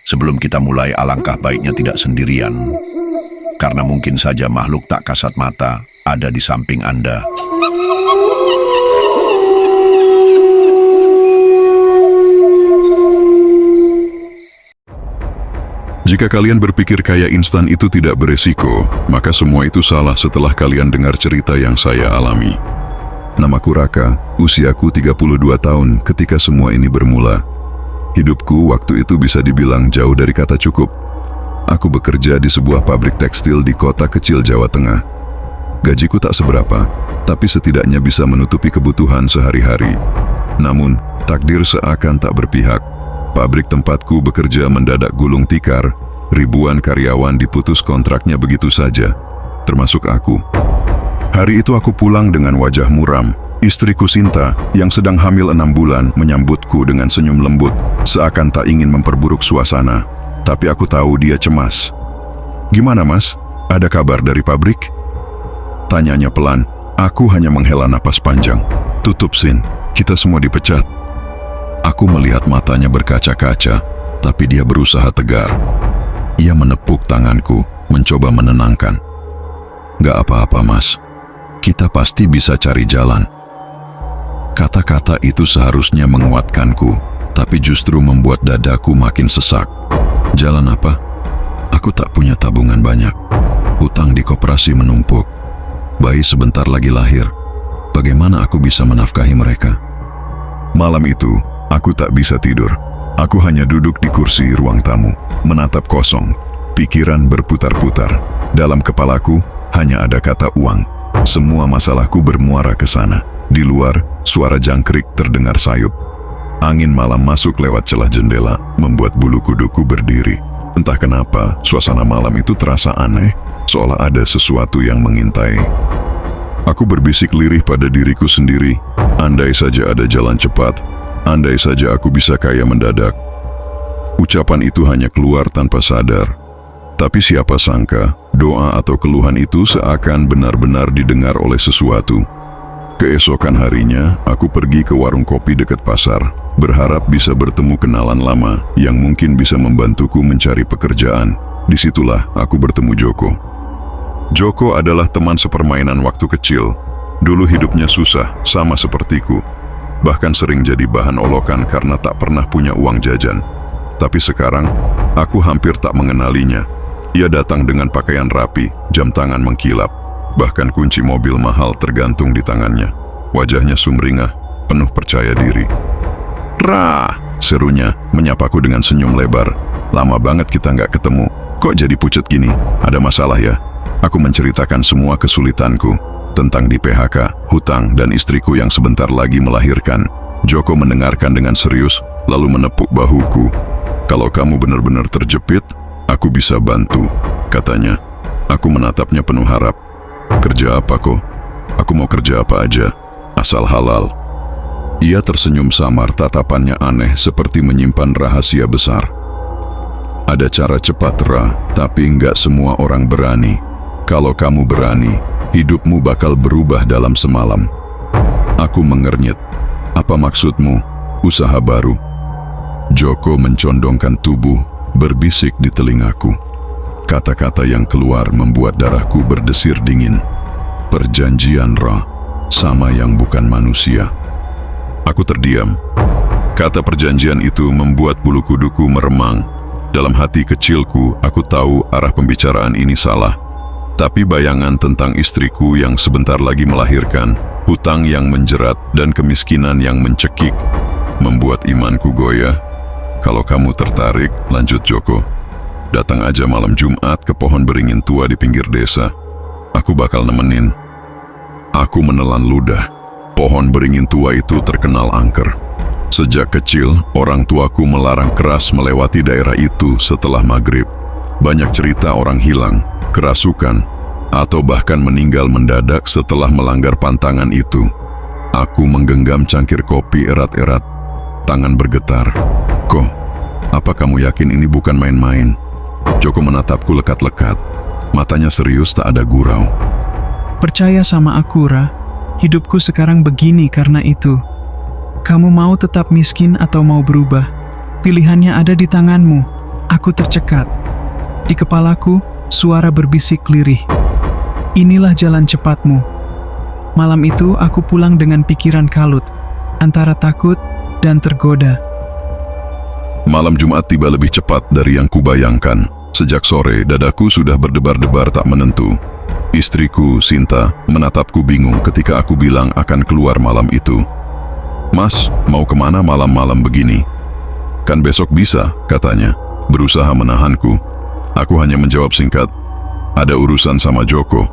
Sebelum kita mulai, alangkah baiknya tidak sendirian. Karena mungkin saja makhluk tak kasat mata ada di samping Anda. Jika kalian berpikir kaya instan itu tidak beresiko, maka semua itu salah setelah kalian dengar cerita yang saya alami. Namaku Raka, usiaku 32 tahun ketika semua ini bermula. Hidupku waktu itu bisa dibilang jauh dari kata cukup. Aku bekerja di sebuah pabrik tekstil di kota kecil Jawa Tengah. Gajiku tak seberapa, tapi setidaknya bisa menutupi kebutuhan sehari-hari. Namun, takdir seakan tak berpihak. Pabrik tempatku bekerja mendadak gulung tikar, ribuan karyawan diputus kontraknya begitu saja, termasuk aku. Hari itu aku pulang dengan wajah muram. Istriku Sinta, yang sedang hamil 6 bulan, menyambutku dengan senyum lembut, seakan tak ingin memperburuk suasana. Tapi aku tahu dia cemas. "Gimana mas? Ada kabar dari pabrik?" Tanyanya pelan. Aku hanya menghela napas panjang. "Tutup Sin, kita semua dipecat." Aku melihat matanya berkaca-kaca, tapi dia berusaha tegar. Ia menepuk tanganku, mencoba menenangkan. "Gak apa-apa mas, kita pasti bisa cari jalan." Kata-kata itu seharusnya menguatkanku, tapi justru membuat dadaku makin sesak. Jalan apa? Aku tak punya tabungan banyak. Hutang di koperasi menumpuk. Bayi sebentar lagi lahir. Bagaimana aku bisa menafkahi mereka? Malam itu, aku tak bisa tidur. Aku hanya duduk di kursi ruang tamu, menatap kosong. Pikiran berputar-putar. Dalam kepalaku, hanya ada kata uang. Semua masalahku bermuara ke sana. Di luar, suara jangkrik terdengar sayup. Angin malam masuk lewat celah jendela, membuat bulu kuduku berdiri. Entah kenapa, suasana malam itu terasa aneh, seolah ada sesuatu yang mengintai. Aku berbisik lirih pada diriku sendiri. Andai saja ada jalan cepat, andai saja aku bisa kaya mendadak. Ucapan itu hanya keluar tanpa sadar. Tapi siapa sangka, doa atau keluhan itu seakan benar-benar didengar oleh sesuatu. Keesokan harinya, aku pergi ke warung kopi dekat pasar, berharap bisa bertemu kenalan lama yang mungkin bisa membantuku mencari pekerjaan. Disitulah aku bertemu Joko. Joko adalah teman sepermainan waktu kecil. Dulu hidupnya susah, sama sepertiku. Bahkan sering jadi bahan olokan karena tak pernah punya uang jajan. Tapi sekarang, aku hampir tak mengenalinya. Ia datang dengan pakaian rapi, jam tangan mengkilap. Bahkan kunci mobil mahal tergantung di tangannya. Wajahnya sumringah, penuh percaya diri. "Ra!" serunya, menyapaku dengan senyum lebar. "Lama banget kita nggak ketemu. Kok jadi pucet gini? Ada masalah ya?" Aku menceritakan semua kesulitanku, tentang di PHK, hutang, dan istriku yang sebentar lagi melahirkan. Joko mendengarkan dengan serius, lalu menepuk bahuku. "Kalau kamu benar-benar terjepit, aku bisa bantu," katanya. Aku menatapnya penuh harap. "Kerja apa kok? Aku mau kerja apa aja, asal halal." Ia tersenyum samar, tatapannya aneh seperti menyimpan rahasia besar. "Ada cara cepat, Ra, tapi nggak semua orang berani. Kalau kamu berani, hidupmu bakal berubah dalam semalam." Aku mengernyit. "Apa maksudmu? Usaha baru?" Joko mencondongkan tubuh, berbisik di telingaku. Kata-kata yang keluar membuat darahku berdesir dingin. "Perjanjian, Ra, sama yang bukan manusia." Aku terdiam. Kata perjanjian itu membuat bulu kuduku meremang. Dalam hati kecilku, aku tahu arah pembicaraan ini salah. Tapi bayangan tentang istriku yang sebentar lagi melahirkan, hutang yang menjerat, dan kemiskinan yang mencekik, membuat imanku goyah. "Kalau kamu tertarik," lanjut Joko, "datang aja malam Jumat ke pohon beringin tua di pinggir desa. Aku bakal nemenin." Aku menelan ludah. Pohon beringin tua itu terkenal angker. Sejak kecil, orang tuaku melarang keras melewati daerah itu setelah maghrib. Banyak cerita orang hilang, kerasukan, atau bahkan meninggal mendadak setelah melanggar pantangan itu. Aku menggenggam cangkir kopi erat-erat. Tangan bergetar. "Kok, apa kamu yakin ini bukan main-main?" Joko menatapku lekat-lekat. Matanya serius, tak ada gurau. "Percaya sama aku, Ra. Hidupku sekarang begini karena itu. Kamu mau tetap miskin atau mau berubah? Pilihannya ada di tanganmu." Aku tercekat. Di kepalaku, suara berbisik lirih. Inilah jalan cepatmu. Malam itu aku pulang dengan pikiran kalut, antara takut dan tergoda. Malam Jumat tiba lebih cepat dari yang kubayangkan. Sejak sore, dadaku sudah berdebar-debar tak menentu. Istriku, Sinta, menatapku bingung ketika aku bilang akan keluar malam itu. "Mas, mau kemana malam-malam begini?" "Kan besok bisa," katanya, berusaha menahanku. Aku hanya menjawab singkat, "Ada urusan sama Joko.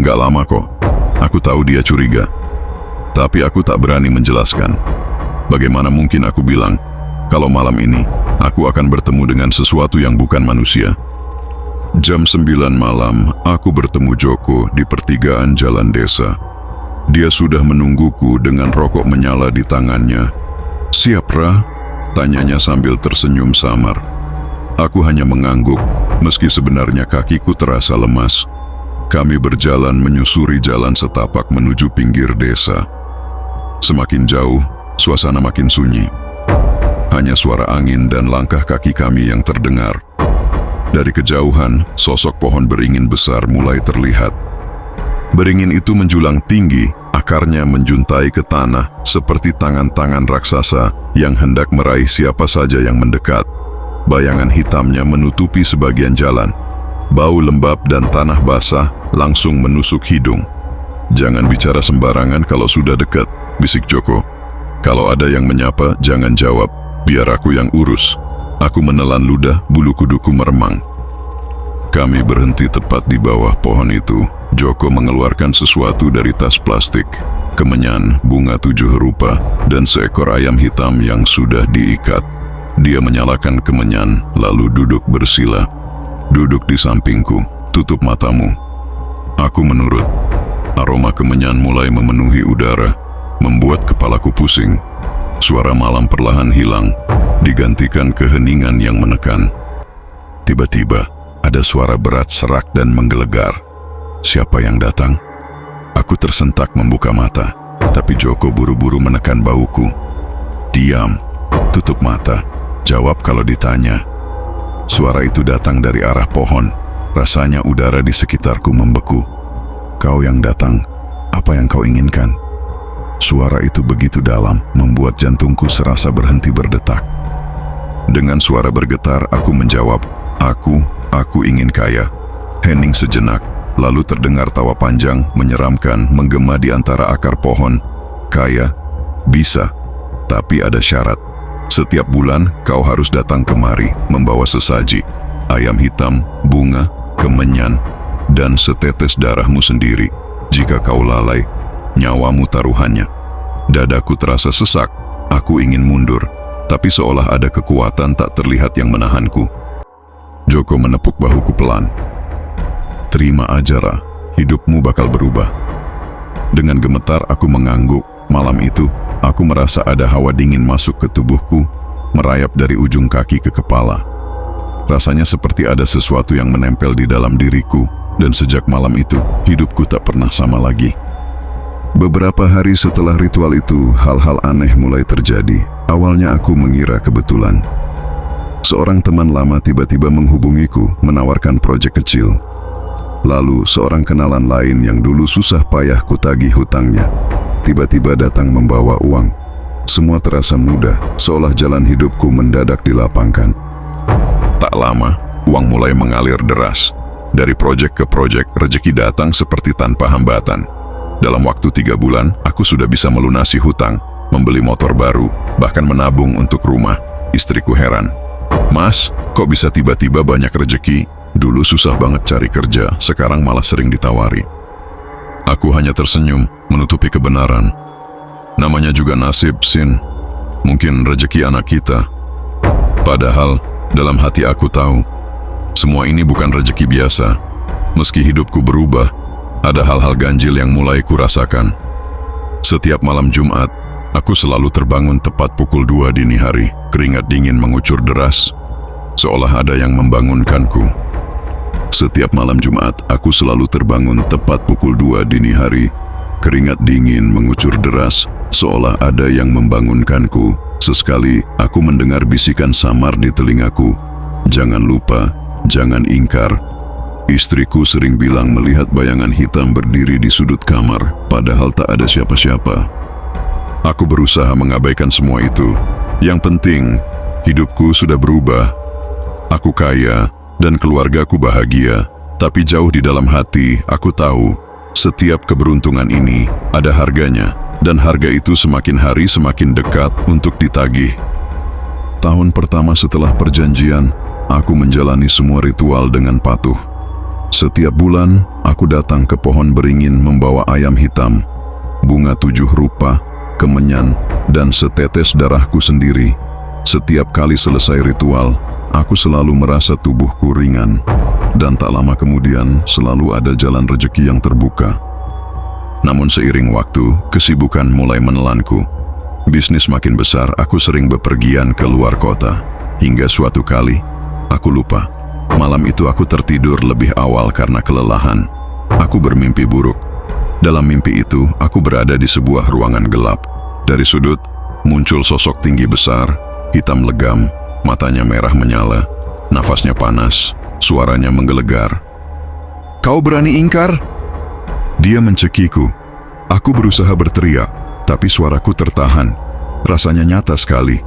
Nggak lama kok." Aku tahu dia curiga, tapi aku tak berani menjelaskan. Bagaimana mungkin aku bilang, kalau malam ini, aku akan bertemu dengan sesuatu yang bukan manusia. Jam 9 malam, aku bertemu Joko di pertigaan jalan desa. Dia sudah menungguku dengan rokok menyala di tangannya. "Siap, Ra?" tanyanya sambil tersenyum samar. Aku hanya mengangguk, meski sebenarnya kakiku terasa lemas. Kami berjalan menyusuri jalan setapak menuju pinggir desa. Semakin jauh, suasana makin sunyi. Hanya suara angin dan langkah kaki kami yang terdengar. Dari kejauhan, sosok pohon beringin besar mulai terlihat. Beringin itu menjulang tinggi, akarnya menjuntai ke tanah seperti tangan-tangan raksasa yang hendak meraih siapa saja yang mendekat. Bayangan hitamnya menutupi sebagian jalan. Bau lembab dan tanah basah langsung menusuk hidung. "Jangan bicara sembarangan kalau sudah dekat," bisik Joko. "Kalau ada yang menyapa, jangan jawab. Biar aku yang urus." Aku menelan ludah, bulu kuduku meremang. Kami berhenti tepat di bawah pohon itu. Joko mengeluarkan sesuatu dari tas plastik. Kemenyan, bunga 7 rupa, dan seekor ayam hitam yang sudah diikat. Dia menyalakan kemenyan, lalu duduk bersila. "Duduk di sampingku, tutup matamu." Aku menurut. Aroma kemenyan mulai memenuhi udara, membuat kepalaku pusing. Suara malam perlahan hilang, digantikan keheningan yang menekan. Tiba-tiba, ada suara berat serak dan menggelegar. Siapa yang datang? Aku tersentak membuka mata, tapi Joko buru-buru menekan bauku. "Diam, tutup mata, jawab kalau ditanya." Suara itu datang dari arah pohon. Rasanya udara di sekitarku membeku. "Kau yang datang, apa yang kau inginkan?" Suara itu begitu dalam, membuat jantungku serasa berhenti berdetak. Dengan suara bergetar, aku menjawab, Aku ingin kaya." Hening sejenak, lalu terdengar tawa panjang, menyeramkan, menggema di antara akar pohon. "Kaya? Bisa, tapi ada syarat. Setiap bulan kau harus datang kemari, membawa sesaji, ayam hitam, bunga, kemenyan, dan setetes darahmu sendiri. Jika kau lalai, nyawamu taruhannya." Dadaku terasa sesak. Aku ingin mundur, tapi seolah ada kekuatan tak terlihat yang menahanku. Joko menepuk bahuku pelan. "Terima aja, Ra. Hidupmu bakal berubah." Dengan gemetar aku mengangguk. Malam itu, aku merasa ada hawa dingin masuk ke tubuhku, merayap dari ujung kaki ke kepala. Rasanya seperti ada sesuatu yang menempel di dalam diriku, dan sejak malam itu, hidupku tak pernah sama lagi. Beberapa hari setelah ritual itu, hal-hal aneh mulai terjadi. Awalnya aku mengira kebetulan. Seorang teman lama tiba-tiba menghubungiku, menawarkan proyek kecil. Lalu, seorang kenalan lain yang dulu susah payah kutagih hutangnya, tiba-tiba datang membawa uang. Semua terasa mudah, seolah jalan hidupku mendadak dilapangkan. Tak lama, uang mulai mengalir deras. Dari proyek ke proyek, rezeki datang seperti tanpa hambatan. Dalam waktu 3 bulan, aku sudah bisa melunasi hutang, membeli motor baru, bahkan menabung untuk rumah. Istriku heran. "Mas, kok bisa tiba-tiba banyak rezeki? Dulu susah banget cari kerja, sekarang malah sering ditawari." Aku hanya tersenyum, menutupi kebenaran. Namanya juga nasib, Sin. Mungkin rezeki anak kita. Padahal, dalam hati aku tahu, semua ini bukan rezeki biasa. Meski hidupku berubah, ada hal-hal ganjil yang mulai kurasakan. Setiap malam Jumat, aku selalu terbangun tepat pukul 2 dini hari. Keringat dingin mengucur deras, seolah ada yang membangunkanku. Setiap malam Jumat, aku selalu terbangun tepat pukul 2 dini hari. Keringat dingin mengucur deras, seolah ada yang membangunkanku. Sesekali, aku mendengar bisikan samar di telingaku. Jangan lupa, jangan ingkar. Istriku sering bilang melihat bayangan hitam berdiri di sudut kamar, padahal tak ada siapa-siapa. Aku berusaha mengabaikan semua itu. Yang penting, hidupku sudah berubah. Aku kaya dan keluargaku bahagia, tapi jauh di dalam hati aku tahu setiap keberuntungan ini ada harganya, dan harga itu semakin hari semakin dekat untuk ditagih. Tahun pertama setelah perjanjian, aku menjalani semua ritual dengan patuh. Setiap bulan, aku datang ke pohon beringin membawa ayam hitam, bunga 7 rupa, kemenyan, dan setetes darahku sendiri. Setiap kali selesai ritual, aku selalu merasa tubuhku ringan, dan tak lama kemudian selalu ada jalan rezeki yang terbuka. Namun seiring waktu, kesibukan mulai menelanku. Bisnis makin besar, aku sering bepergian ke luar kota. Hingga suatu kali, aku lupa. Malam itu aku tertidur lebih awal karena kelelahan. Aku bermimpi buruk. Dalam mimpi itu, aku berada di sebuah ruangan gelap. Dari sudut, muncul sosok tinggi besar, hitam legam, matanya merah menyala, nafasnya panas, suaranya menggelegar. "Kau berani ingkar?" Dia mencekiku. Aku berusaha berteriak, tapi suaraku tertahan. Rasanya nyata sekali.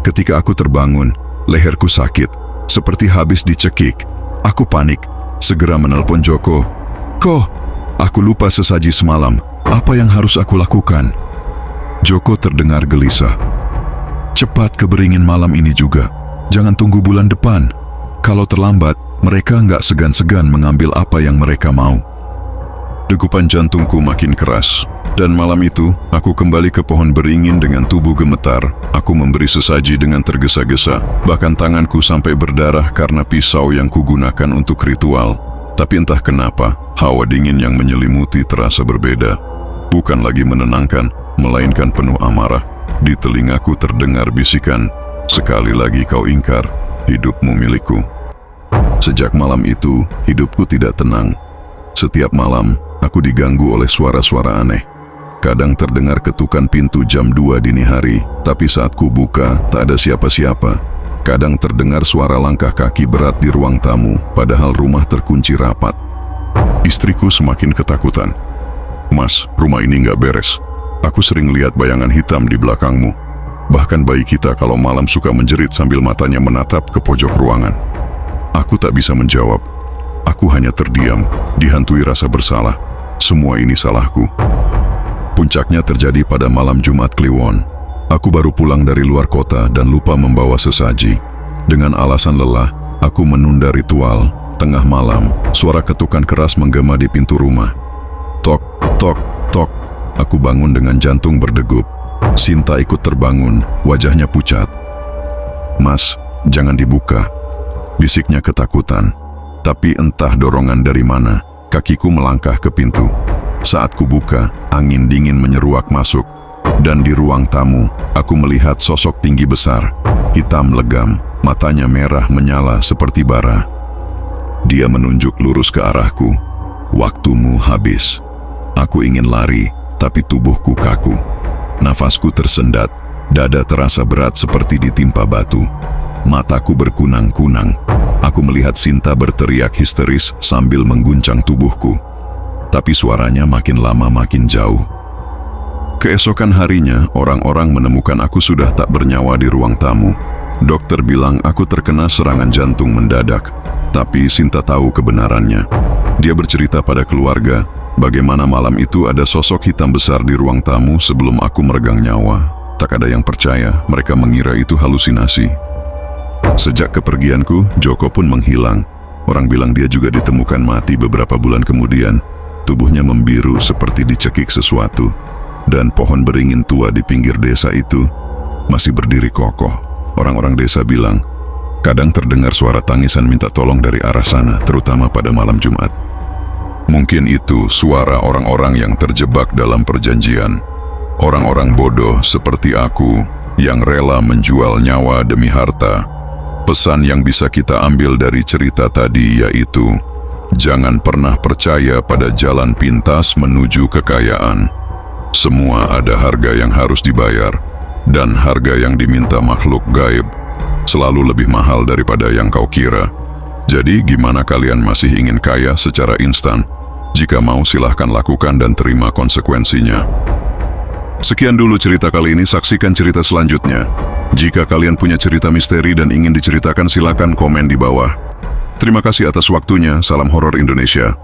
Ketika aku terbangun, leherku sakit, seperti habis dicekik. Aku panik, segera menelpon Joko. "Ko, aku lupa sesaji semalam. Apa yang harus aku lakukan?" Joko terdengar gelisah. "Cepat ke Beringin malam ini juga. Jangan tunggu bulan depan. Kalau terlambat, mereka nggak segan-segan mengambil apa yang mereka mau." Degupan jantungku makin keras. Dan malam itu, aku kembali ke pohon beringin dengan tubuh gemetar. Aku memberi sesaji dengan tergesa-gesa. Bahkan tanganku sampai berdarah karena pisau yang kugunakan untuk ritual. Tapi entah kenapa, hawa dingin yang menyelimuti terasa berbeda. Bukan lagi menenangkan, melainkan penuh amarah. Di telingaku terdengar bisikan, "Sekali lagi kau ingkar, hidupmu milikku." Sejak malam itu, hidupku tidak tenang. Setiap malam, aku diganggu oleh suara-suara aneh. Kadang terdengar ketukan pintu jam 2 dini hari, tapi saat ku buka, tak ada siapa-siapa. Kadang terdengar suara langkah kaki berat di ruang tamu, padahal rumah terkunci rapat. Istriku semakin ketakutan. "Mas, rumah ini nggak beres. Aku sering lihat bayangan hitam di belakangmu. Bahkan bayi kita kalau malam suka menjerit sambil matanya menatap ke pojok ruangan." Aku tak bisa menjawab. Aku hanya terdiam, dihantui rasa bersalah. Semua ini salahku. Puncaknya terjadi pada malam Jumat Kliwon. Aku baru pulang dari luar kota dan lupa membawa sesaji. Dengan alasan lelah, aku menunda ritual. Tengah malam, suara ketukan keras menggema di pintu rumah. Tok, tok, tok. Aku bangun dengan jantung berdegup. Sinta ikut terbangun, wajahnya pucat. "Mas, jangan dibuka," bisiknya ketakutan. Tapi entah dorongan dari mana, kakiku melangkah ke pintu. Saat ku buka, angin dingin menyeruak masuk. Dan di ruang tamu, aku melihat sosok tinggi besar, hitam legam, matanya merah menyala seperti bara. Dia menunjuk lurus ke arahku. "Waktumu habis." Aku ingin lari, tapi tubuhku kaku. Nafasku tersendat, dada terasa berat seperti ditimpa batu. Mataku berkunang-kunang. Aku melihat Sinta berteriak histeris sambil mengguncang tubuhku. Tapi suaranya makin lama makin jauh. Keesokan harinya, orang-orang menemukan aku sudah tak bernyawa di ruang tamu. Dokter bilang aku terkena serangan jantung mendadak. Tapi Sinta tahu kebenarannya. Dia bercerita pada keluarga bagaimana malam itu ada sosok hitam besar di ruang tamu sebelum aku meregang nyawa. Tak ada yang percaya, mereka mengira itu halusinasi. Sejak kepergianku, Joko pun menghilang. Orang bilang dia juga ditemukan mati beberapa bulan kemudian. Tubuhnya membiru seperti dicekik sesuatu. Dan pohon beringin tua di pinggir desa itu masih berdiri kokoh. Orang-orang desa bilang, kadang terdengar suara tangisan minta tolong dari arah sana, terutama pada malam Jumat. Mungkin itu suara orang-orang yang terjebak dalam perjanjian. Orang-orang bodoh seperti aku yang rela menjual nyawa demi harta. Pesan yang bisa kita ambil dari cerita tadi yaitu, jangan pernah percaya pada jalan pintas menuju kekayaan. Semua ada harga yang harus dibayar, dan harga yang diminta makhluk gaib selalu lebih mahal daripada yang kau kira. Jadi gimana kalian masih ingin kaya secara instan? Jika mau silahkan lakukan dan terima konsekuensinya. Sekian dulu cerita kali ini, saksikan cerita selanjutnya. Jika kalian punya cerita misteri dan ingin diceritakan silakan komen di bawah. Terima kasih atas waktunya, salam horor Indonesia.